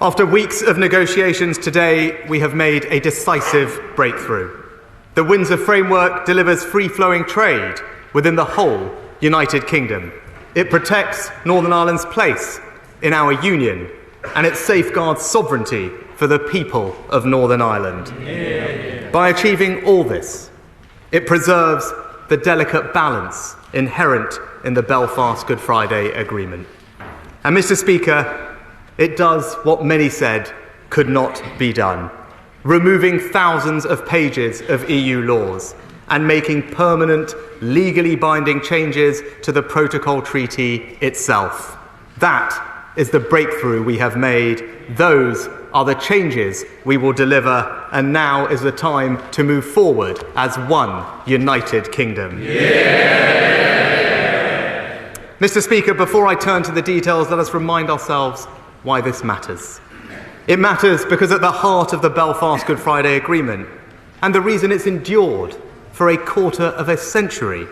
After weeks of negotiations today, we have made a decisive breakthrough. The Windsor Framework delivers free-flowing trade within the whole United Kingdom. It protects Northern Ireland's place in our union, and it safeguards sovereignty for the people of Northern Ireland. By achieving all this, it preserves the delicate balance inherent in the Belfast Good Friday Agreement. And Mr. Speaker, it does what many said could not be done, removing thousands of pages of EU laws and making permanent, legally binding changes to the Protocol Treaty itself. That is the breakthrough we have made. Those are the changes we will deliver, and now is the time to move forward as one United Kingdom. Yeah. Mr. Speaker, before I turn to the details, let us remind ourselves why this matters. It matters because at the heart of the Belfast Good Friday Agreement, and the reason it's endured for a quarter of a century,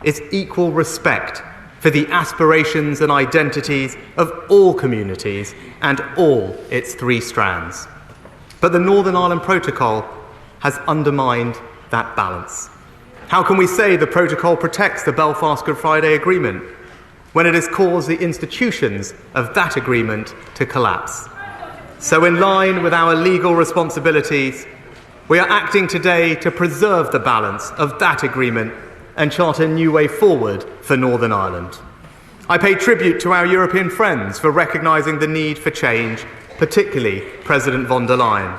is equal respect for the aspirations and identities of all communities and all its three strands. But the Northern Ireland Protocol has undermined that balance. How can we say the Protocol protects the Belfast Good Friday Agreement when it has caused the institutions of that agreement to collapse? So in line with our legal responsibilities, we are acting today to preserve the balance of that agreement and chart a new way forward for Northern Ireland. I pay tribute to our European friends for recognising the need for change, particularly President von der Leyen,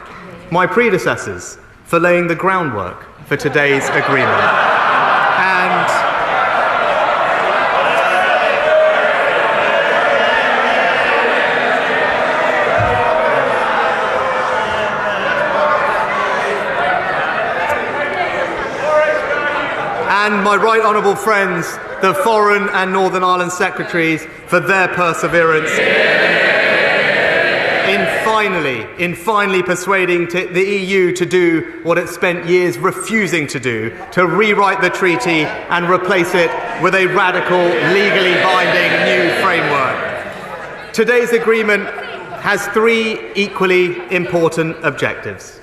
my predecessors for laying the groundwork for today's agreement, and my right honourable friends, the Foreign and Northern Ireland Secretaries, for their perseverance in finally persuading the EU to do what it spent years refusing to do, to rewrite the treaty and replace it with a radical, legally binding new framework. Today's agreement has three equally important objectives.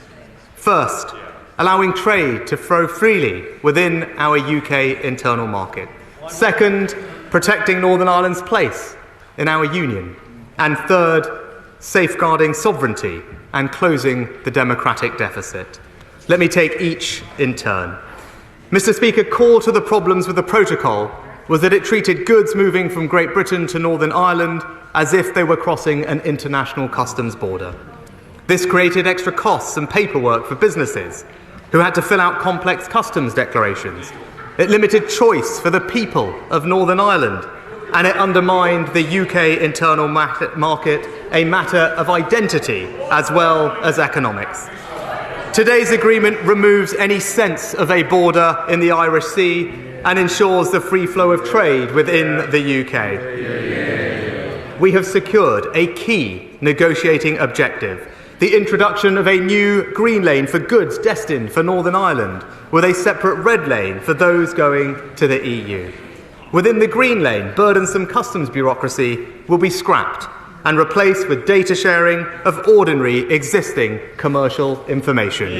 First, allowing trade to flow freely within our UK internal market. Second, protecting Northern Ireland's place in our union. And third, safeguarding sovereignty and closing the democratic deficit. Let me take each in turn. Mr. Speaker, core to the problems with the protocol was that it treated goods moving from Great Britain to Northern Ireland as if they were crossing an international customs border. This created extra costs and paperwork for businesses who had to fill out complex customs declarations. It limited choice for the people of Northern Ireland, and it undermined the UK internal market, a matter of identity as well as economics. Today's agreement removes any sense of a border in the Irish Sea and ensures the free flow of trade within the UK. We have secured a key negotiating objective: the introduction of a new green lane for goods destined for Northern Ireland, with a separate red lane for those going to the EU. Within the green lane, burdensome customs bureaucracy will be scrapped and replaced with data sharing of ordinary existing commercial information.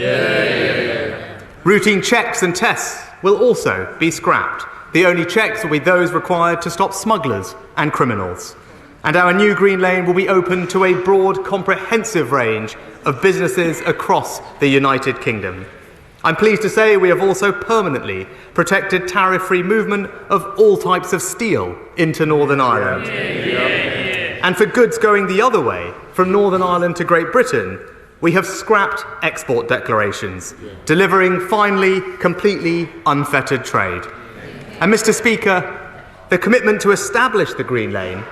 Routine checks and tests will also be scrapped. The only checks will be those required to stop smugglers and criminals. And our new green lane will be open to a broad, comprehensive range of businesses across the United Kingdom. I'm pleased to say we have also permanently protected tariff-free movement of all types of steel into Northern Ireland. And for goods going the other way, from Northern Ireland to Great Britain, we have scrapped export declarations, delivering finally completely unfettered trade. And Mr. Speaker, the commitment to establish the green lane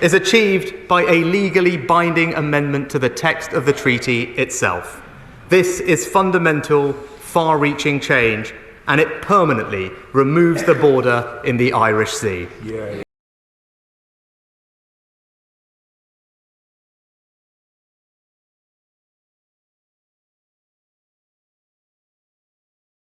is achieved by a legally binding amendment to the text of the treaty itself. This is fundamental, far-reaching change, and it permanently removes the border in the Irish Sea.